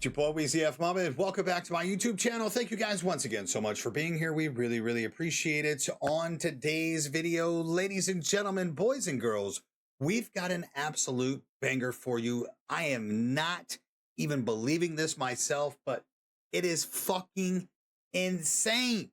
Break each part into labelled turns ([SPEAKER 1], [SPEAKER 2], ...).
[SPEAKER 1] It's your boy WEEZYFMAMBA, and welcome back to my YouTube channel. Thank you guys once again so much for being here. We really appreciate it. So on today's video, ladies and gentlemen, boys and girls, we've got an absolute banger for you. I am not even believing this myself, but it is fucking insane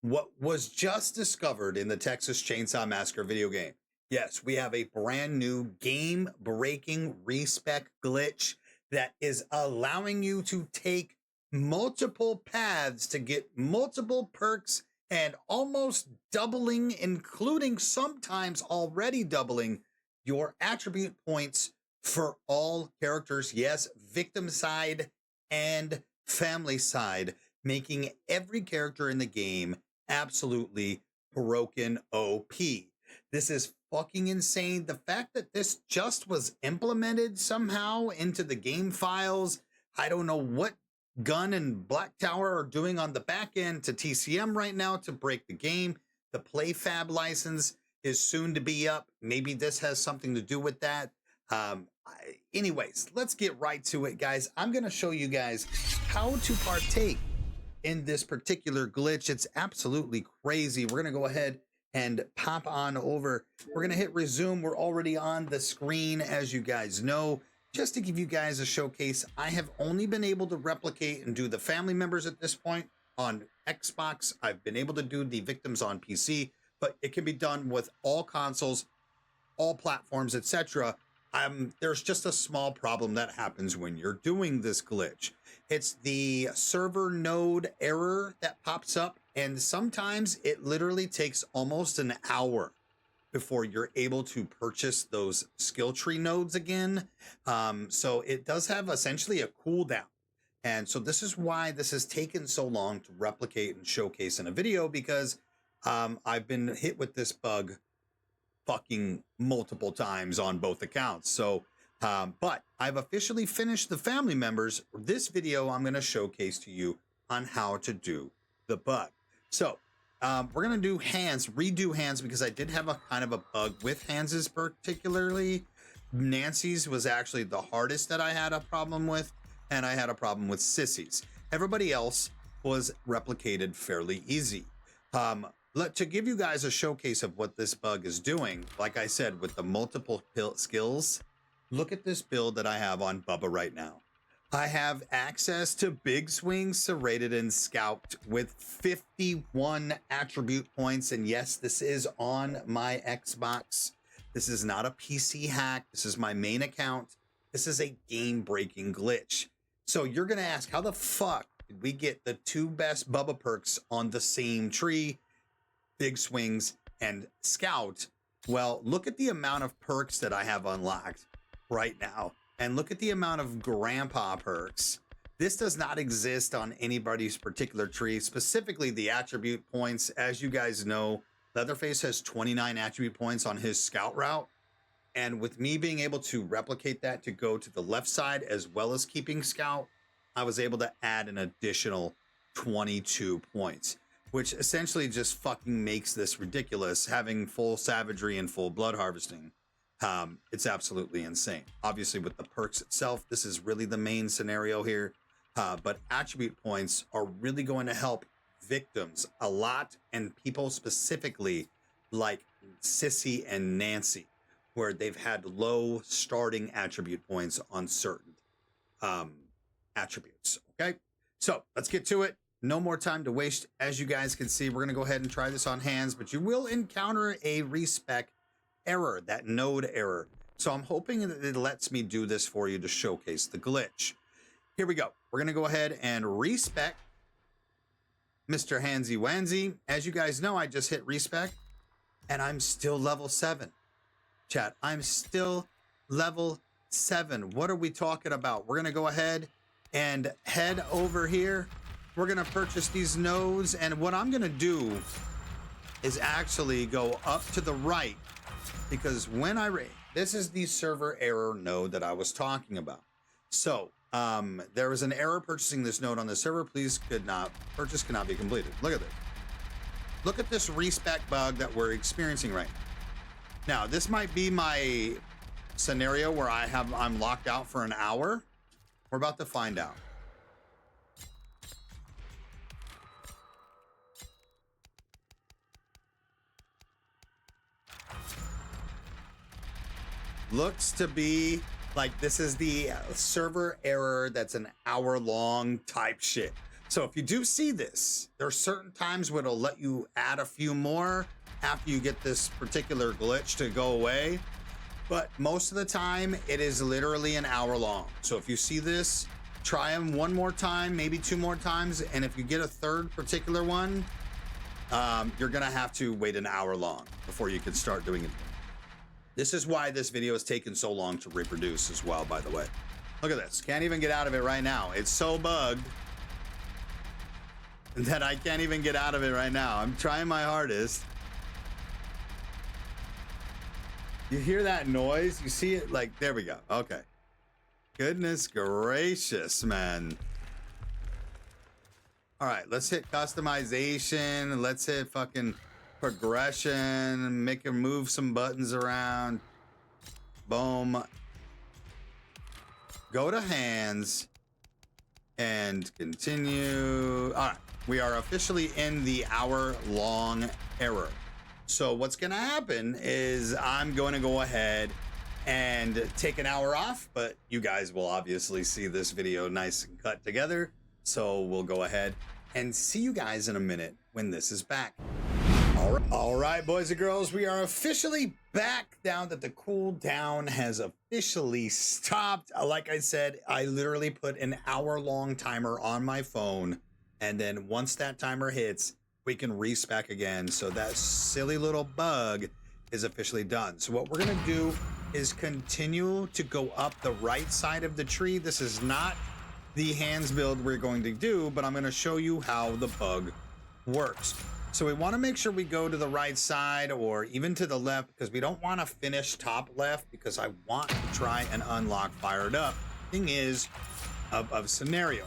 [SPEAKER 1] what was just discovered in the Texas Chainsaw Massacre video game. Yes, we have a brand new game-breaking RESPEC glitch that is allowing you to take multiple paths to get multiple perks and almost doubling, including sometimes already doubling your attribute points for all characters. Yes, victim side and family side, making every character in the game absolutely broken OP. This is fucking insane. The fact that this just was implemented somehow into the game files, I don't know what Gun and Black Tower are doing on the back end to TCM right now to break the game. The PlayFab license is soon to be up. Maybe this has something to do with that. Anyways, let's get right to it, guys. I'm going to show you guys how to partake in this particular glitch. It's absolutely crazy. We're going to go ahead and pop on over. We're going to hit resume. We're already on the screen, as you guys know. Just to give you guys a showcase, I have only been able to replicate and do the family members at this point on Xbox. I've been able to do the victims on PC, but it can be done with all consoles, all platforms, etc. There's just a small problem that happens when you're doing this glitch. It's the server node error that pops up, and sometimes it literally takes almost an hour before you're able to purchase those skill tree nodes again. So it does have essentially a cooldown. And so this is why this has taken so long to replicate and showcase in a video, because I've been hit with this bug fucking multiple times on both accounts. So but I've officially finished the family members. This video I'm going to showcase to you on how to do the bug. So we're going to do hands, redo hands, because I did have a kind of a bug with Hans's particularly. Nancy's was actually the hardest that I had a problem with, and I had a problem with Sissy's. Everybody else was replicated fairly easy. To give you guys a showcase of what this bug is doing, like I said, with the multiple skills, look at this build that I have on Bubba right now. I have access to big swings, serrated, and scalped with 51 attribute points. And yes, this is on my Xbox. This is not a PC hack. This is my main account. This is a game-breaking glitch. So you're going to ask, how the fuck did we get the two best Bubba perks on the same tree, big swings and scout? Well, look at the amount of perks that I have unlocked right now, and look at the amount of grandpa perks. This does not exist on anybody's particular tree, specifically the attribute points. As you guys know, Leatherface has 29 attribute points on his scout route, and with me being able to replicate that to go to the left side as well as keeping scout, I was able to add an additional 22 points, which essentially just fucking makes this ridiculous, having full savagery and full blood harvesting. It's absolutely insane. Obviously, with the perks itself, this is really the main scenario here. But attribute points are really going to help victims a lot, and people specifically like Sissy and Nancy, where they've had low starting attribute points on certain attributes. Okay, so let's get to it. No more time to waste. As you guys can see, we're going to go ahead and try this on hands, but you will encounter a RESPEC error, that node error. So I'm hoping that it lets me do this for you to showcase the glitch. Here we go. We're going to go ahead and RESPEC Mr. Hansy Wansy. As you guys know, I just hit RESPEC and I'm still level 7. Chat, I'm still level 7. What are we talking about? We're going to go ahead and head over here. We're going to purchase these nodes, and what I'm going to do is actually go up to the right, because when this is the server error node that I was talking about. So there was an error purchasing this node on the server. Purchase cannot be completed. Look at this. Look at this RESPEC bug that we're experiencing right now. Now, this might be my scenario where I'm locked out for an hour. We're about to find out. looks to be like this is the server error that's an hour-long type shit. So if you do see this, there are certain times where it'll let you add a few more after you get this particular glitch to go away. But most of the time, it is literally an hour long. So if you see this, try them one more time, maybe two more times. And if you get a third particular one, you're gonna have to wait an hour long before you can start doing it. This is why this video has taken so long to reproduce as well, by the way. Look at this, can't even get out of it right now. It's so bugged that I can't even get out of it right now. I'm trying my hardest. You hear that noise? You see it? Like, there we go. Okay. Goodness gracious, man. All right, let's hit customization. Let's hit fucking progression. Make her move some buttons around. Boom. Go to hands and continue. All right, we are officially in the hour-long error. So what's gonna happen is I'm going to go ahead and take an hour off, but you guys will obviously see this video nice and cut together. So we'll go ahead and see you guys in a minute when this is back. All right, boys and girls, we are officially back now that the cooldown has officially stopped. Like I said, I literally put an hour-long timer on my phone. And then once that timer hits, we can respec again. So that silly little bug is officially done. So what we're gonna do is continue to go up the right side of the tree. This is not the hands build we're going to do, but I'm gonna show you how the bug works. So we wanna make sure we go to the right side or even to the left because we don't wanna finish top left because I want to try and unlock fired up. Thing is, of scenario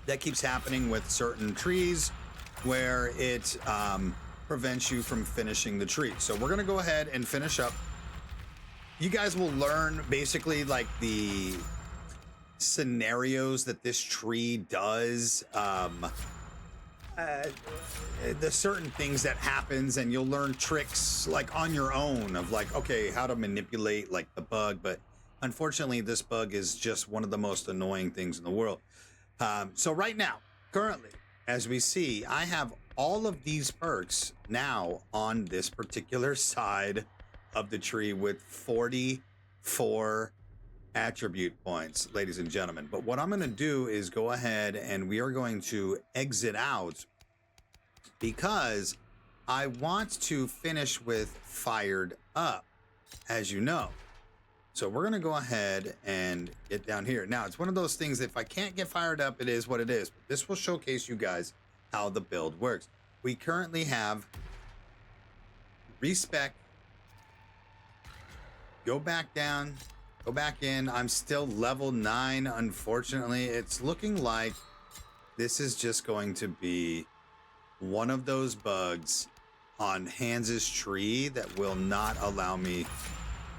[SPEAKER 1] that keeps happening with certain trees where it prevents you from finishing the tree. So we're gonna go ahead and finish up. You guys will learn basically like the scenarios that this tree does, the certain things that happens, and you'll learn tricks like on your own of like, okay, how to manipulate like the bug. But unfortunately, this bug is just one of the most annoying things in the world. So right now, currently, as we see, I have all of these perks now on this particular side of the tree with 44 attribute points, ladies and gentlemen. But what I'm going to do is go ahead and we are going to exit out because I want to finish with fired up, as you know. So we're going to go ahead and get down here. Now, it's one of those things that if I can't get fired up, it is what it is. But this will showcase you guys how the build works. We currently have RESPEC. Go back down, go back in. I'm still level 9, unfortunately. It's looking like this is just going to be one of those bugs on Hans's tree that will not allow me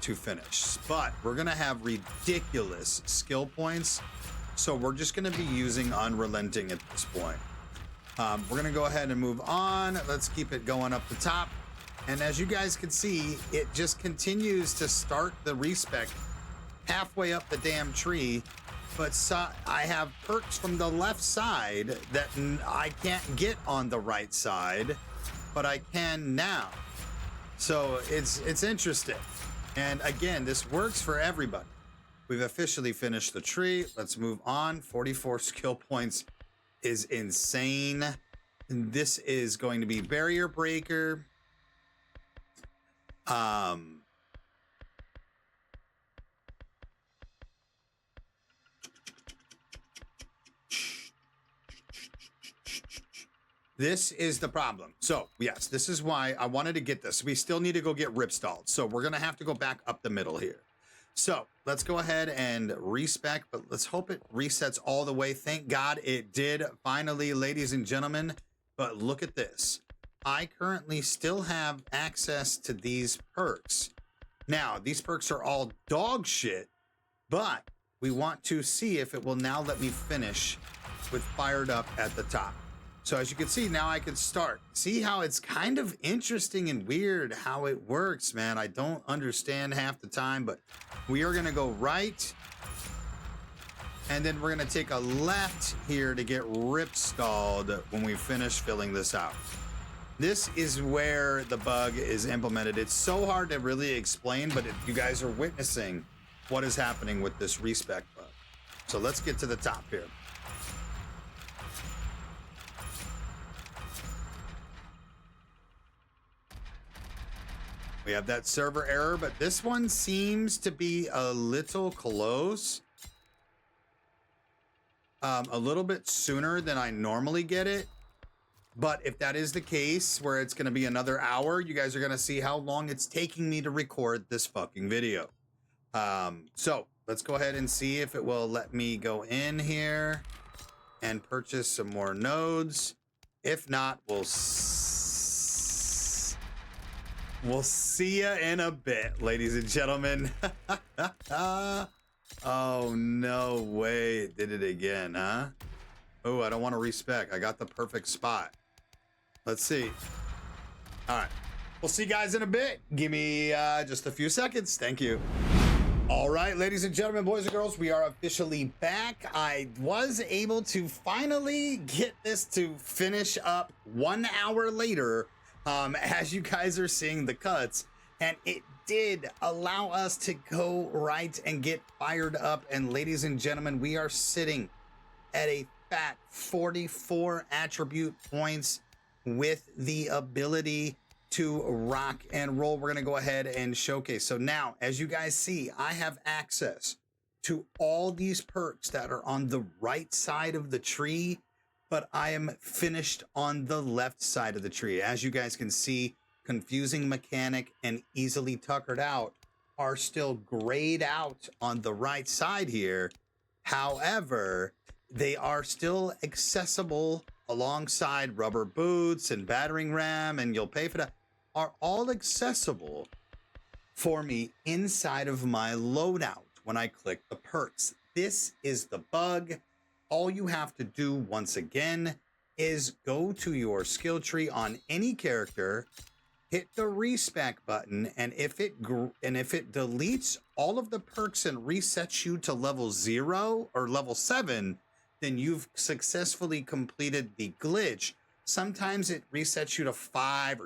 [SPEAKER 1] to finish. But we're gonna have ridiculous skill points, so we're just gonna be using Unrelenting at this point. We're gonna go ahead and move on. Let's keep it going up the top. And as you guys can see, it just continues to start the RESPEC halfway up the damn tree. But I have perks from the left side that I can't get on the right side, but I can now. So it's interesting. And again, this works for everybody. We've officially finished the tree. Let's move on. 44 skill points is insane. And this is going to be Barrier Breaker. This is the problem. So yes, this is why I wanted to get this. We still need to go get ripstalled. So we're going to have to go back up the middle here. So let's go ahead and respec, but let's hope it resets all the way. Thank God it did finally, ladies and gentlemen. But look at this. I currently still have access to these perks. Now, these perks are all dog shit, but we want to see if it will now let me finish with fired up at the top. So as you can see, now I can start. See how it's kind of interesting and weird how it works, man. I don't understand half the time, but we are gonna go right. And then we're gonna take a left here to get rip stalled when we finish filling this out. This is where the bug is implemented. It's so hard to really explain, but you guys are witnessing what is happening with this RESPEC bug. So let's get to the top here. We have that server error, but this one seems to be a little close. A little bit sooner than I normally get it. But if that is the case, where it's going to be another hour, you guys are going to see how long it's taking me to record this fucking video. So let's go ahead and see if it will let me go in here and purchase some more nodes. If not, we'll see ya in a bit, ladies and gentlemen. Oh, no way. It did it again, huh? Oh, I don't want to RESPEC. I got the perfect spot. Let's see. All right. We'll see you guys in a bit. Give me just a few seconds. Thank you. All right, ladies and gentlemen, boys and girls, we are officially back. I was able to finally get this to finish up 1 hour later. As you guys are seeing the cuts, and it did allow us to go right and get fired up. And ladies and gentlemen, we are sitting at a fat 44 attribute points with the ability to rock and roll. We're gonna go ahead and showcase. So now, as you guys see, I have access to all these perks that are on the right side of the tree, but I am finished on the left side of the tree. As you guys can see, confusing mechanic and easily tuckered out are still grayed out on the right side here. However, they are still accessible alongside rubber boots and battering ram, and you'll pay for that, are all accessible for me inside of my loadout when I click the perks. This is the bug. All you have to do, once again, is go to your skill tree on any character, hit the RESPEC button, and if it deletes all of the perks and resets you to level 0 or level 7, then you've successfully completed the glitch. Sometimes it resets you to 5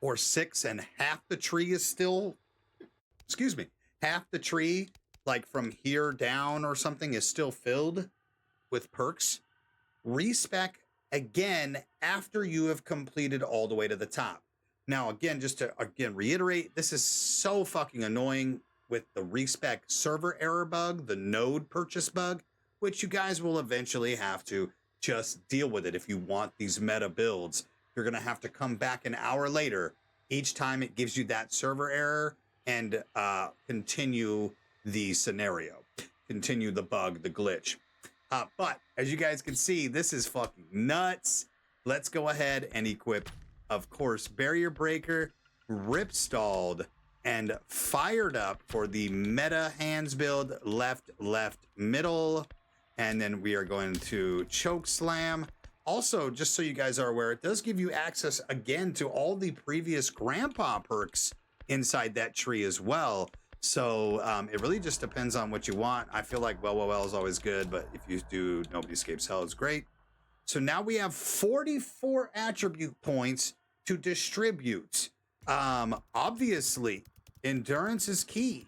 [SPEAKER 1] or 6, and half the tree is still, half the tree, like from here down or something, is still filled with perks. RESPEC again after you have completed all the way to the top. Now, again, just to reiterate, this is so fucking annoying with the RESPEC server error bug, the node purchase bug, which you guys will eventually have to just deal with it if you want these meta builds. You're going to have to come back an hour later each time it gives you that server error and continue the scenario, continue the bug, the glitch. But as you guys can see, this is fucking nuts. Let's go ahead and equip, of course, barrier breaker, rip stalled, and fired up for the meta hands build, left, middle. And then we are going to choke slam. Also, just so you guys are aware, it does give you access again to all the previous grandpa perks inside that tree as well. So it really just depends on what you want. I feel like well is always good, but if you do Nobody Escapes Hell, it's great. So now we have 44 attribute points to distribute. Obviously, endurance is key.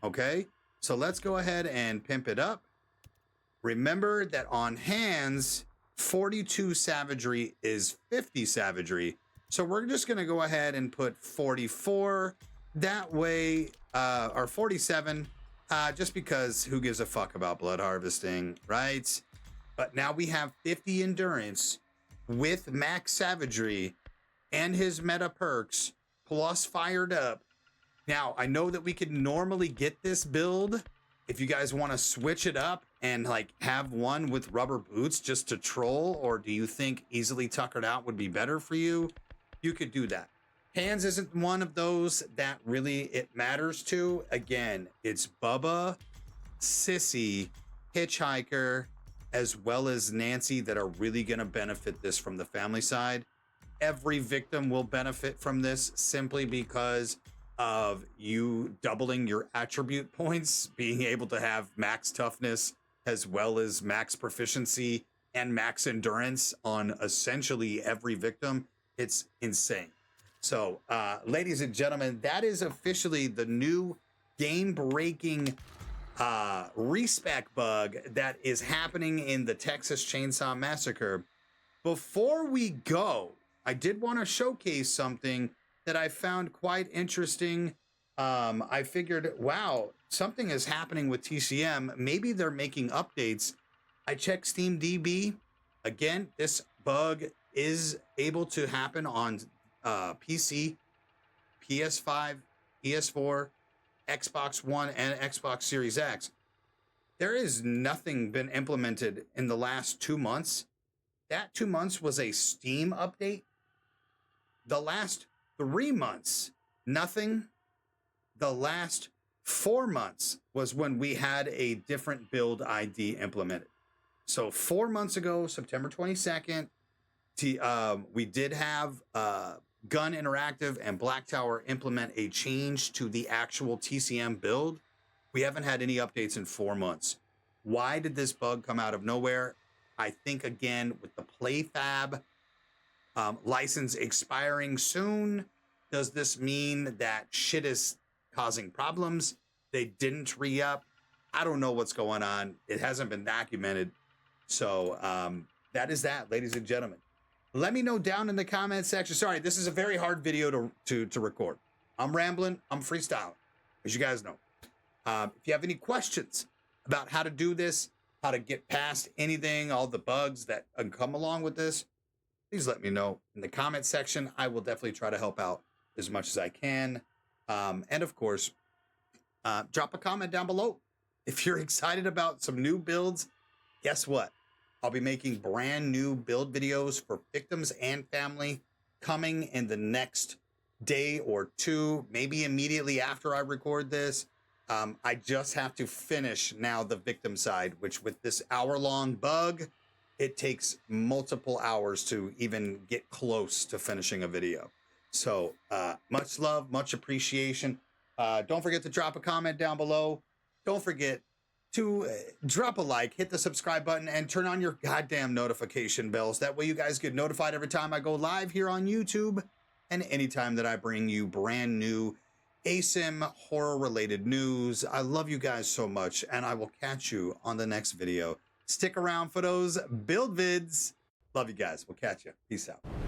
[SPEAKER 1] Okay, so let's go ahead and pimp it up. Remember that on hands, 42 savagery is 50 savagery. So we're just going to go ahead and put 44 that way, or 47, just because who gives a fuck about blood harvesting, right? But now we have 50 endurance with max savagery and his meta perks plus fired up. Now, I know that we could normally get this build if you guys want to switch it up and like have one with rubber boots just to troll, or do you think easily tuckered out would be better for you? You could do that. Hands isn't one of those that really it matters to. Again, it's Bubba, Sissy, Hitchhiker, as well as Nancy that are really going to benefit this from the family side. Every victim will benefit from this simply because of you doubling your attribute points, being able to have max toughness as well as max proficiency and max endurance on essentially every victim. It's insane. So, ladies and gentlemen, that is officially the new game-breaking RESPEC bug that is happening in the Texas Chainsaw Massacre. Before we go, I did want to showcase something that I found quite interesting. I figured, wow, something is happening with TCM. Maybe they're making updates. I checked SteamDB. Again, this bug is able to happen on PC, PS5, PS4, Xbox One, and Xbox Series X. There is nothing been implemented in the last 2 months. That 2 months was a Steam update. The last 3 months, nothing. The last 4 months was when we had a different build ID implemented. So 4 months ago, September 22nd, we did have Gun Interactive and Black Tower implement a change to the actual TCM build. We haven't had any updates in 4 months. Why did this bug come out of nowhere? I think, again, with the PlayFab license expiring soon, does this mean that shit is causing problems? They didn't re-up. I don't know what's going on. It hasn't been documented. So that is that, ladies and gentlemen. Let me know down in the comment section. Sorry, this is a very hard video to record. I'm rambling. I'm freestyling, as you guys know. If you have any questions about how to do this, how to get past anything, all the bugs that come along with this, please let me know in the comment section. I will definitely try to help out as much as I can. And of course, drop a comment down below. If you're excited about some new builds, guess what? I'll be making brand new build videos for victims and family coming in the next day or two, maybe immediately after I record this. I just have to finish now the victim side, which with this hour-long bug, it takes multiple hours to even get close to finishing a video. So much love, much appreciation. Don't forget to drop a comment down below. Don't forget to drop a like, hit the subscribe button, and turn on your goddamn notification bells. That way you guys get notified every time I go live here on YouTube and anytime that I bring you brand new ASIM horror-related news. I love you guys so much, and I will catch you on the next video. Stick around for those build vids. Love you guys. We'll catch you. Peace out.